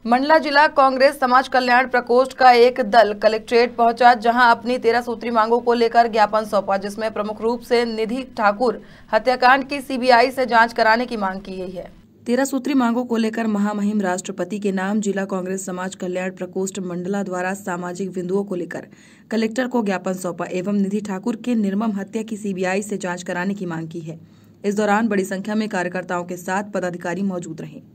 मंडला जिला कांग्रेस समाज कल्याण प्रकोष्ठ का एक दल कलेक्ट्रेट पहुंचा, जहां अपनी 13 सूत्री मांगों को लेकर ज्ञापन सौंपा, जिसमें प्रमुख रूप से निधि ठाकुर हत्याकांड की सीबीआई से जांच कराने की मांग की गई है। 13 सूत्री मांगों को लेकर महामहिम राष्ट्रपति के नाम जिला कांग्रेस समाज कल्याण प्रकोष्ठ मंडला द्वारा सामाजिक बिंदुओं को लेकर कलेक्टर को ज्ञापन सौंपा एवं निधि ठाकुर की निर्मम हत्या की सीबीआई से जाँच कराने की मांग की है। इस दौरान बड़ी संख्या में कार्यकर्ताओं के साथ पदाधिकारी मौजूद रहे।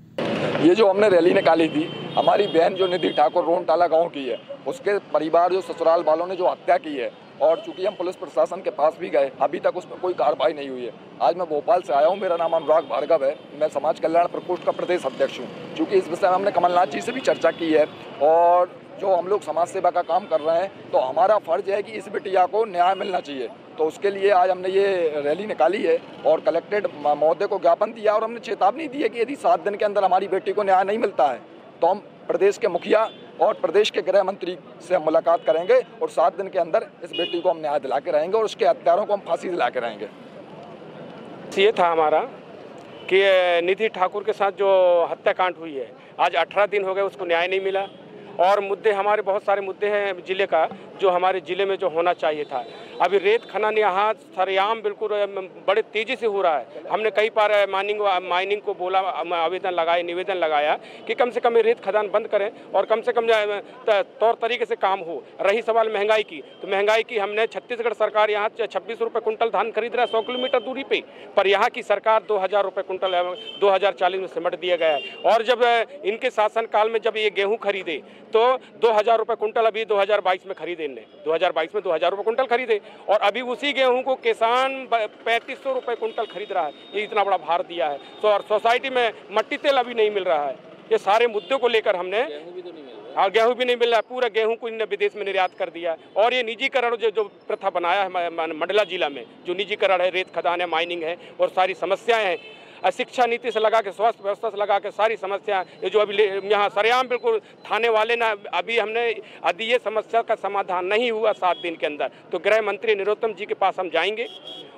ये जो हमने रैली निकाली थी, हमारी बहन जो निधि ठाकुर रोनटाला गांव की है, उसके परिवार जो ससुराल वालों ने जो हत्या की है, और चूंकि हम पुलिस प्रशासन के पास भी गए, अभी तक उस पर कोई कार्रवाई नहीं हुई है। आज मैं भोपाल से आया हूँ, मेरा नाम अनुराग भार्गव है, मैं समाज कल्याण प्रकोष्ठ का प्रदेश अध्यक्ष हूँ। चूँकि इस विषय में हमने कमलनाथ जी से भी चर्चा की है और जो हम लोग समाज सेवा का काम कर रहे हैं, तो हमारा फर्ज है कि इस बिटिया को न्याय मिलना चाहिए। तो उसके लिए आज हमने ये रैली निकाली है और कलेक्टेड महोदय को ज्ञापन दिया और हमने चेतावनी दी है कि यदि 7 दिन के अंदर हमारी बेटी को न्याय नहीं मिलता है तो हम प्रदेश के मुखिया और प्रदेश के गृह मंत्री से हम मुलाकात करेंगे और 7 दिन के अंदर इस बेटी को हम न्याय दिला के रहेंगे और उसके हत्यारों को हम फांसी दिला के रहेंगे। ये था हमारा कि निधि ठाकुर के साथ जो हत्याकांड हुई है, आज 18 दिन हो गए, उसको न्याय नहीं मिला। और मुद्दे हमारे बहुत सारे मुद्दे हैं जिले का, जो हमारे जिले में जो होना चाहिए था। अभी रेत खनन यहाँ सरेआम बिल्कुल बड़े तेज़ी से हो रहा है। हमने कई बार माइनिंग को बोला, निवेदन लगाया कि कम से कम रेत खदान बंद करें और कम से कम तौर तरीके से काम हो। रही सवाल महंगाई की, तो महंगाई की हमने छत्तीसगढ़ सरकार यहाँ 26 रुपये कुंटल धान खरीद रहा है 100 किलोमीटर दूरी पे, पर यहाँ की सरकार 2000 रुपये कुंटल 2040 में सिमट दिया गया है। और जब इनके शासनकाल में जब ये गेहूँ खरीदे तो 2000 रुपये कुंटल अभी 2022 में खरीदे, इनने 2022 में 2000 रुपये कुंटल खरीदे और अभी उसी गेहूं को किसान 3500 रुपये कुंटल खरीद रहा है। ये इतना बड़ा भार दिया है। तो और सोसाइटी में मट्टी तेल अभी नहीं मिल रहा है। ये सारे मुद्दों को लेकर हमने गेहूं भी नहीं मिल रहा है, पूरा गेहूं को इन्होंने विदेश में निर्यात कर दिया। और ये निजीकरण जो प्रथा बनाया है मंडला जिला में, जो निजीकरण है, रेत खदान है, माइनिंग है और सारी समस्याएं हैं, शिक्षा नीति से लगा के स्वास्थ्य व्यवस्था से लगा के सारी समस्या, ये जो अभी यहाँ सरेआम बिल्कुल थाने वाले ना, अभी हमने यदि ये समस्या का समाधान नहीं हुआ 7 दिन के अंदर तो गृह मंत्री नरोत्तम जी के पास हम जाएंगे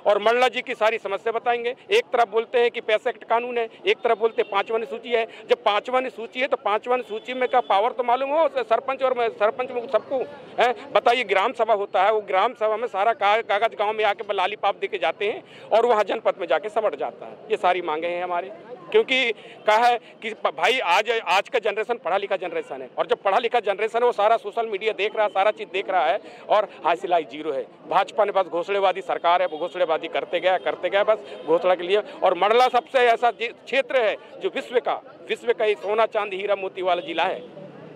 और मंडला जी की सारी समस्या बताएंगे। एक तरफ बोलते हैं कि पैसा एक्ट कानून है, एक तरफ बोलते हैं 5वां सूची है। जब 5वां सूची है तो 5वां सूची में का पावर तो मालूम हो सरपंच और सरपंच में सबको है। बताइए, ग्राम सभा होता है, वो ग्राम सभा में सारा कागज गाँव में आके लालीपाप दे के जाते हैं और वहाँ जनपद में जाके समट जाता है। ये सारी मांगे हैं हमारे, क्योंकि कहा है कि भाई आज का जनरेशन पढ़ा लिखा जनरेशन है और जब पढ़ा लिखा जनरेशन है वो सारा सोशल मीडिया देख रहा है, सारा चीज़ देख रहा है और हासिलाई जीरो है। भाजपा ने बस घोषणावादी सरकार है, वो घोषणाबाजी करते गया बस घोषणा के लिए। और मंडला सबसे ऐसा क्षेत्र है जो विश्व का सोना चांदी हीरा मोती वाला जिला है,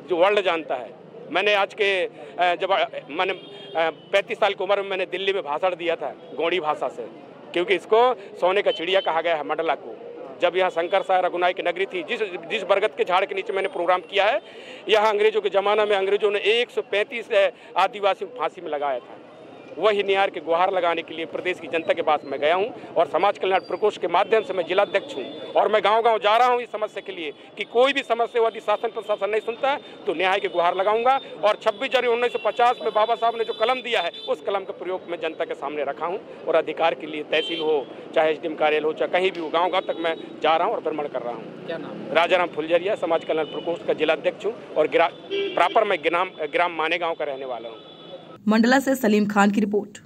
जो वर्ल्ड जानता है। मैंने आज के जब मैंने 35 साल की उम्र में मैंने दिल्ली में भाषण दिया था गोंडी भाषा से, क्योंकि इसको सोने का चिड़िया कहा गया है मंडला को। जब यहाँ शंकर साय रघुनाथ की नगरी थी, जिस बरगद के झाड़ के नीचे मैंने प्रोग्राम किया है, यहाँ अंग्रेजों के ज़माना में अंग्रेजों ने 135 आदिवासियों को फांसी में लगाया था। वही न्याय के गुहार लगाने के लिए प्रदेश की जनता के पास मैं गया हूँ और समाज कल्याण प्रकोष्ठ के माध्यम से मैं जिलाध्यक्ष हूँ और मैं गांव-गांव जा रहा हूँ इस समस्या के लिए कि कोई भी समस्या यदि शासन प्रशासन नहीं सुनता है तो न्याय के गुहार लगाऊंगा। और 26 जनवरी 1950 में बाबा साहब ने जो कलम दिया है, उस कलम का प्रयोग मैं जनता के सामने रखा हूँ और अधिकार के लिए तहसील हो, चाहे SDM कार्यालय हो, चाहे कहीं भी हो, गाँव तक मैं जा रहा हूँ और भ्रमण कर रहा हूँ। क्या नाम? राजाराम फुलझरिया, समाज कल्याण प्रकोष्ठ का जिलाध्यक्ष हूँ और प्रॉपर मैं ग्राम माने गाँव का रहने वाला हूँ। मंडला से सलीम खान की रिपोर्ट।